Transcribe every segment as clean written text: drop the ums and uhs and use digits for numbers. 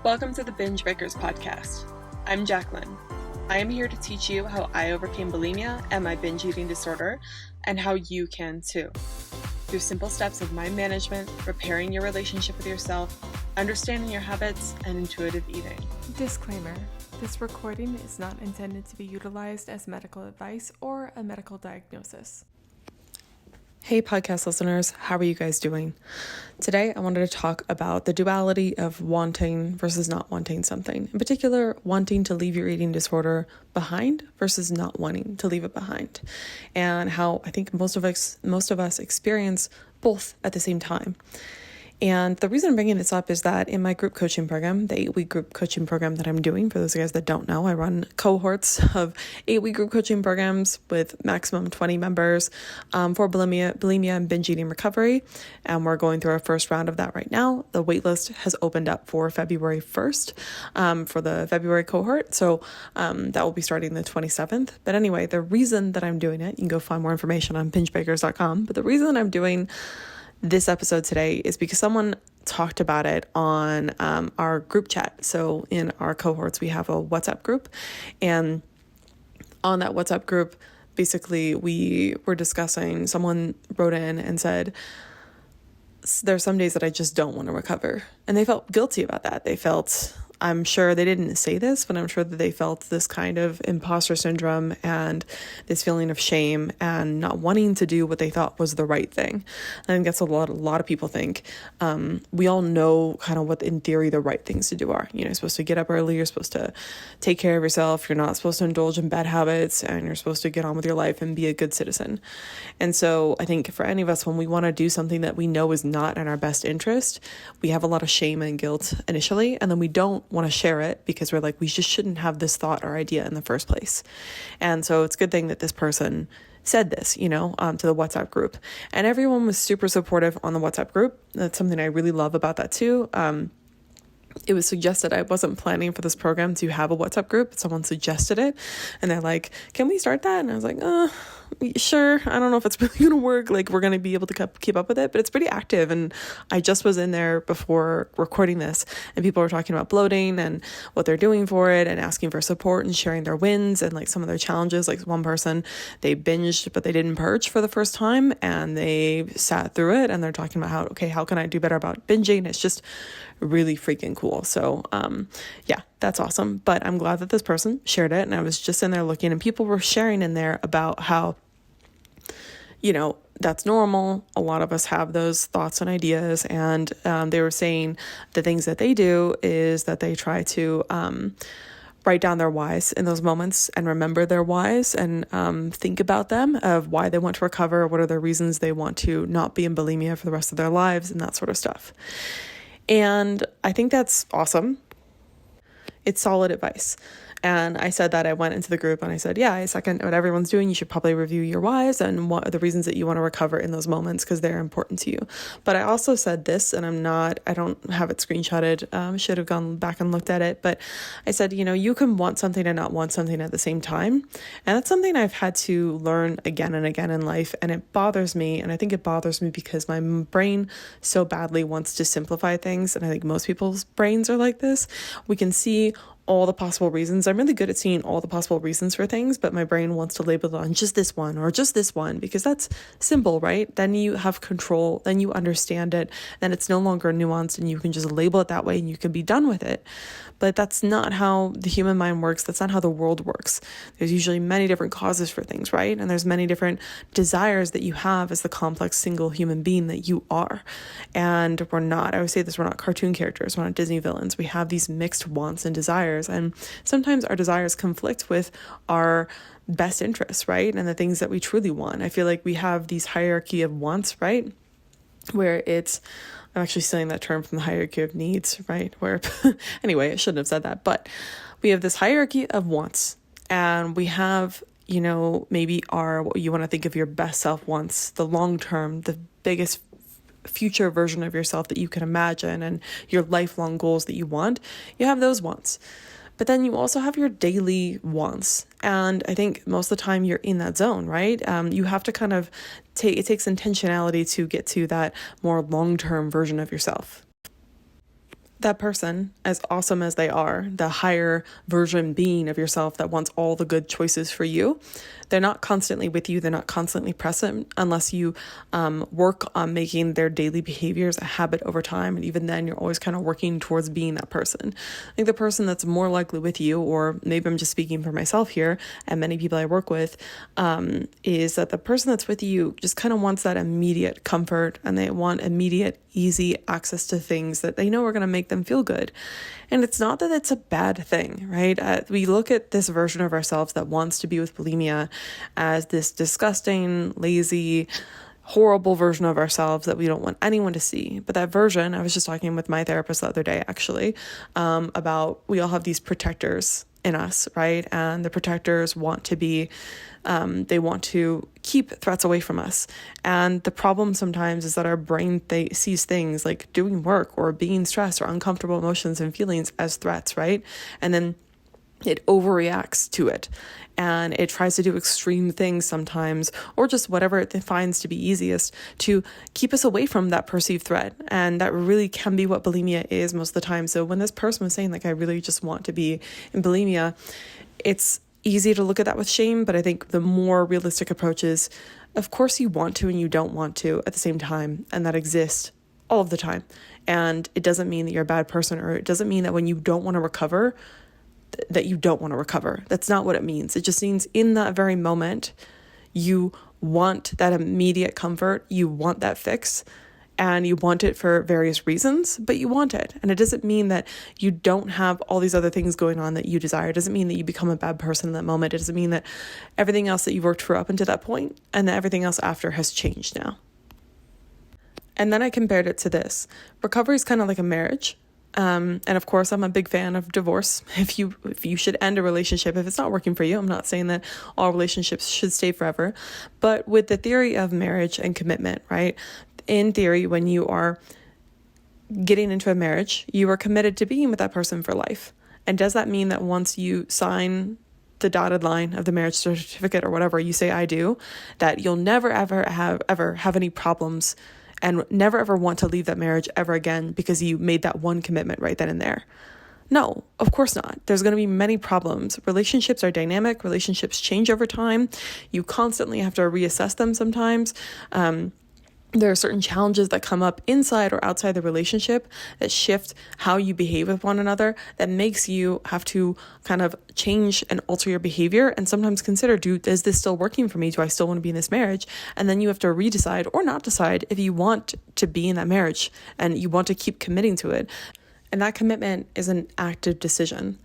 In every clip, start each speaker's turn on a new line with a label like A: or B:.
A: Welcome to the Binge Breakers podcast. I'm Jacqueline. I am here to teach you how I overcame bulimia and my binge eating disorder, and how you can too. Through simple steps of mind management, repairing your relationship with yourself, understanding your habits, and intuitive eating.
B: Disclaimer: this recording is not intended to be utilized as medical advice or a medical diagnosis.
C: Hey podcast listeners, how are you guys doing? Today I wanted to talk about the duality of wanting versus not wanting something. In particular, wanting to leave your eating disorder behind versus not wanting to leave it behind. And how I think most of us experience both at the same time. And the reason I'm bringing this up is that in my group coaching program, the 8-week group coaching program that I'm doing, for those guys that don't know, I run cohorts of 8-week group coaching programs with maximum 20 members for bulimia and binge eating recovery. And we're going through our first round of that right now. The waitlist has opened up for February 1st for the February cohort. So that will be starting the 27th. But anyway, the reason that I'm doing it, you can go find more information on bingebreakers.com. But the reason I'm doing this episode today is because someone talked about it on our group chat. So in our cohorts, we have a WhatsApp group, and on that WhatsApp group, basically we were discussing, someone wrote in and said, there's some days that I just don't want to recover. And they felt guilty about that. I'm sure they didn't say this, but I'm sure that they felt this kind of imposter syndrome and this feeling of shame and not wanting to do what they thought was the right thing. I think that's a lot of people think. We all know kind of what in theory the right things to do are. You know, you're supposed to get up early, you're supposed to take care of yourself, you're not supposed to indulge in bad habits, and you're supposed to get on with your life and be a good citizen. And so I think for any of us, when we want to do something that we know is not in our best interest, we have a lot of shame and guilt initially, and then we don't want to share it because we're like, we just shouldn't have this thought or idea in the first place. And so it's a good thing that this person said this, to the WhatsApp group, and everyone was super supportive on the WhatsApp group. That's something I really love about that too. It was suggested, I wasn't planning for this program to have a WhatsApp group, but someone suggested it, and they're like, can we start that? And I was like, sure. I don't know if it's really going to work. Like, we're going to be able to keep up with it, but it's pretty active. And I just was in there before recording this, and people were talking about bloating and what they're doing for it and asking for support and sharing their wins and like some of their challenges. Like one person, they binged, but they didn't purge for the first time, and they sat through it, and they're talking about how can I do better about binging? It's just really freaking cool. So, yeah, that's awesome. But I'm glad that this person shared it. And I was just in there looking, and people were sharing in there about how, that's normal. A lot of us have those thoughts and ideas. And they were saying the things that they do is that they try to write down their whys in those moments and remember their whys and think about them, of why they want to recover, what are the reasons they want to not be in bulimia for the rest of their lives, and that sort of stuff. And I think that's awesome. It's solid advice. And I said that I went into the group and I said, yeah, I second what everyone's doing. You should probably review your whys and what are the reasons that you want to recover in those moments, because they're important to you. But I also said this, and I don't have it screenshotted. Should have gone back and looked at it. But I said, you can want something and not want something at the same time. And that's something I've had to learn again and again in life. And it bothers me. And I think it bothers me because my brain so badly wants to simplify things. And I think most people's brains are like this. We can see all the possible reasons. I'm really good at seeing all the possible reasons for things, but my brain wants to label it on just this one or just this one, because that's simple, right? Then you have control, then you understand it, then it's no longer nuanced, and you can just label it that way and you can be done with it. But that's not how the human mind works. That's not how the world works. There's usually many different causes for things, right? And there's many different desires that you have as the complex single human being that you are. And I always say this, we're not cartoon characters, we're not Disney villains. We have these mixed wants and desires. And sometimes our desires conflict with our best interests, right? And the things that we truly want. I feel like we have these hierarchy of wants, right? Where I'm actually stealing that term from the hierarchy of needs, right? Where, anyway, I shouldn't have said that, but we have this hierarchy of wants, and we have, maybe what you want to think of your best self wants, the long term, the biggest future version of yourself that you can imagine, and your lifelong goals that you want. You have those wants. But then you also have your daily wants. And I think most of the time you're in that zone, right? You have to kind of it takes intentionality to get to that more long-term version of yourself. that person, as awesome as they are, the higher version being of yourself that wants all the good choices for you, they're not constantly with you. They're not constantly present unless you work on making their daily behaviors a habit over time. And even then, you're always kind of working towards being that person. I think the person that's more likely with you, or maybe I'm just speaking for myself here and many people I work with, is that the person that's with you just kind of wants that immediate comfort, and they want immediate, easy access to things that they know are going to make them feel good. And it's not that it's a bad thing, right? We look at this version of ourselves that wants to be with bulimia as this disgusting, lazy, horrible version of ourselves that we don't want anyone to see. But that version, I was just talking with my therapist the other day, actually, about we all have these protectors in us, right? And the protectors want to be, they want to keep threats away from us. And the problem sometimes is that our brain sees things like doing work or being stressed or uncomfortable emotions and feelings as threats, right? And then it overreacts to it, and it tries to do extreme things sometimes, or just whatever it finds to be easiest to keep us away from that perceived threat. And that really can be what bulimia is most of the time. So when this person was saying, like, I really just want to be in bulimia, it's easy to look at that with shame, but I think the more realistic approach is, of course you want to and you don't want to at the same time, and that exists all of the time. And it doesn't mean that you're a bad person, or it doesn't mean that when you don't want to recover, that you don't want to recover. That's not what it means. It just means in that very moment, you want that immediate comfort, you want that fix, and you want it for various reasons, but you want it. And it doesn't mean that you don't have all these other things going on that you desire. It doesn't mean that you become a bad person in that moment. It doesn't mean that everything else that you've worked for up until that point and that everything else after has changed now. And then I compared it to this. Recovery is kind of like a marriage. And of course, I'm a big fan of divorce. If you should end a relationship, if it's not working for you, I'm not saying that all relationships should stay forever, but with the theory of marriage and commitment, right? In theory, when you are getting into a marriage, you are committed to being with that person for life. And does that mean that once you sign the dotted line of the marriage certificate or whatever, you say, I do, that you'll never, ever have any problems and never ever want to leave that marriage ever again because you made that one commitment right then and there? No, of course not. There's going to be many problems. Relationships are dynamic. Relationships change over time. You constantly have to reassess them sometimes. There are certain challenges that come up inside or outside the relationship that shift how you behave with one another, that makes you have to kind of change and alter your behavior and sometimes consider, is this still working for me? Do I still want to be in this marriage? And then you have to redecide or not decide if you want to be in that marriage and you want to keep committing to it. And that commitment is an active decision.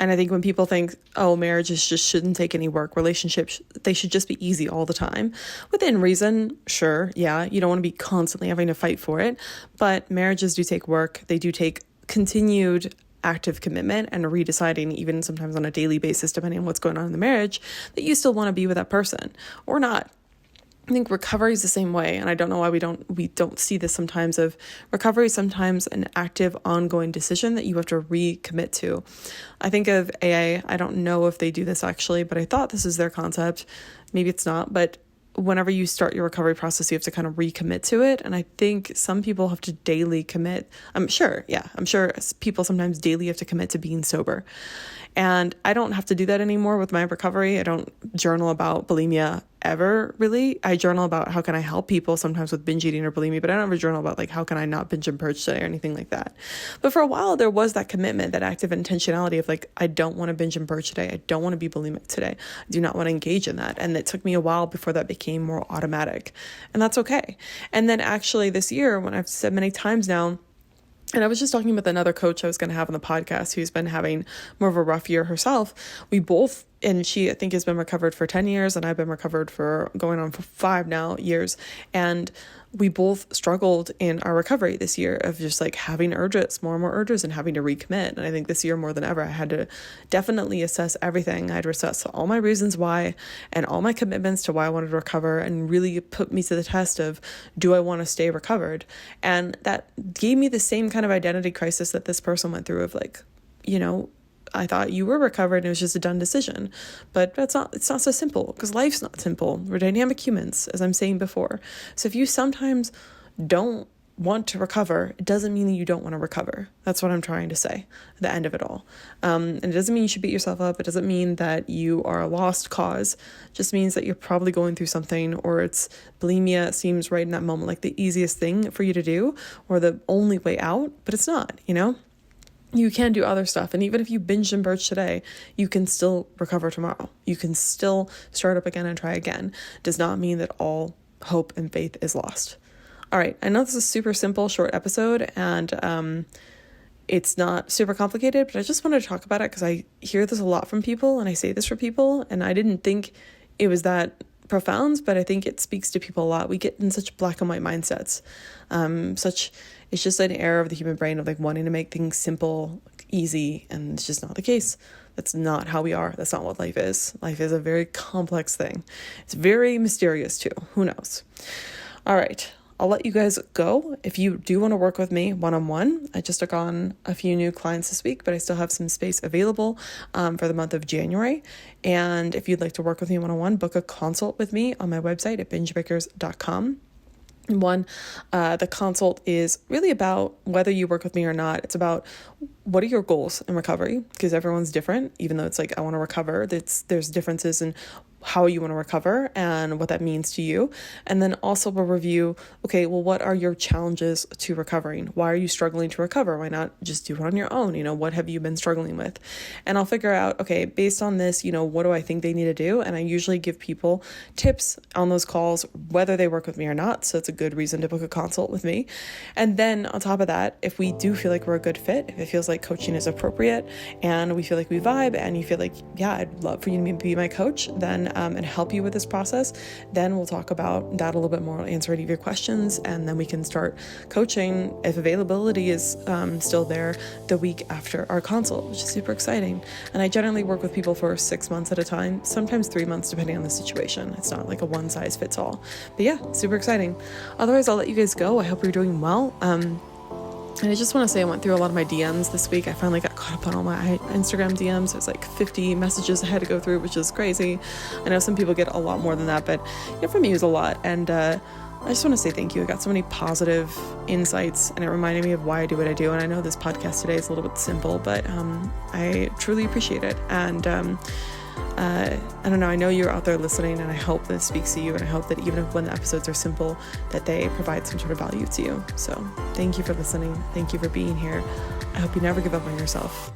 C: And I think when people think, oh, marriages just shouldn't take any work, relationships, they should just be easy all the time. Within reason, sure, yeah, you don't want to be constantly having to fight for it. But marriages do take work. They do take continued active commitment and redeciding, even sometimes on a daily basis, depending on what's going on in the marriage, that you still want to be with that person or not. I think recovery is the same way, and I don't know why we don't see this sometimes. Of recovery is sometimes an active, ongoing decision that you have to recommit to. I think of AA. I don't know if they do this actually, but I thought this is their concept. Maybe it's not, but whenever you start your recovery process, you have to kind of recommit to it. And I think some people have to daily commit. I'm sure people sometimes daily have to commit to being sober. And I don't have to do that anymore with my recovery. I don't journal about bulimia ever, really. I journal about how can I help people sometimes with binge eating or bulimia, but I don't ever journal about like how can I not binge and purge today or anything like that. But for a while, there was that commitment, that active intentionality of like, I don't want to binge and purge today. I don't want to be bulimic today. I do not want to engage in that. And it took me a while before that became more automatic. And that's okay. And then actually this year, when I've said many times now, and I was just talking with another coach I was going to have on the podcast who's been having more of a rough year herself. We both, and she, I think, has been recovered for 10 years, and I've been recovered for going on for 5 years. And we both struggled in our recovery this year of just like having urges, more and more urges, and having to recommit. And I think this year more than ever, I had to definitely assess everything. I had to assess all my reasons why and all my commitments to why I wanted to recover, and really put me to the test of, do I want to stay recovered? And that gave me the same kind of identity crisis that this person went through of like, I thought you were recovered and it was just a done decision. But it's not so simple, because life's not simple. We're dynamic humans, as I'm saying before. So if you sometimes don't want to recover, it doesn't mean that you don't want to recover. That's what I'm trying to say at the end of it all. And it doesn't mean you should beat yourself up. It doesn't mean that you are a lost cause. It just means that you're probably going through something, or it's bulimia seems right in that moment like the easiest thing for you to do or the only way out, but it's not, You can do other stuff. And even if you binge and purge today, you can still recover tomorrow. You can still start up again and try again. It does not mean that all hope and faith is lost. All right. I know this is a super simple, short episode, and it's not super complicated, but I just wanted to talk about it because I hear this a lot from people, and I say this for people, and I didn't think it was that profound, but I think it speaks to people a lot. We get in such black and white mindsets. It's just an error of the human brain of like wanting to make things simple, easy, and it's just not the case. That's not how we are. That's not what life is. Life is a very complex thing. It's very mysterious too. Who knows? All right. I'll let you guys go. If you do want to work with me one-on-one, I just took on a few new clients this week, but I still have some space available for the month of January. And if you'd like to work with me one-on-one, book a consult with me on my website at bingebreakers.com. The consult is really about whether you work with me or not. It's about what are your goals in recovery, because everyone's different. Even though it's like, I want to recover, there's differences in how you want to recover and what that means to you. And then also we'll review, okay, well, what are your challenges to recovering? Why are you struggling to recover? Why not just do it on your own? What have you been struggling with? And I'll figure out, okay, based on this, what do I think they need to do? And I usually give people tips on those calls, whether they work with me or not. So it's a good reason to book a consult with me. And then on top of that, if we do feel like we're a good fit, if it feels like coaching is appropriate and we feel like we vibe and you feel like, yeah, I'd love for you to be my coach, then and help you with this process, then we'll talk about that a little bit more, answer any of your questions, and then we can start coaching if availability is still there the week after our consult, which is super exciting. And I generally work with people for 6 months at a time, sometimes 3 months depending on the situation. It's not like a one size fits all, but yeah, super exciting. Otherwise, I'll let you guys go. I hope you're doing well. And I just want to say I went through a lot of my DMs this week. I finally got caught up on all my Instagram DMs. There's like 50 messages I had to go through, which is crazy. I know some people get a lot more than that, but for me it was a lot. And I just want to say thank you. I got so many positive insights, and it reminded me of why I do what I do. And I know this podcast today is a little bit simple, but I truly appreciate it. And I don't know, I know you're out there listening, and I hope that it speaks to you, and I hope that even if when the episodes are simple, that they provide some sort of value to you. So thank you for listening. Thank you for being here. I hope you never give up on yourself.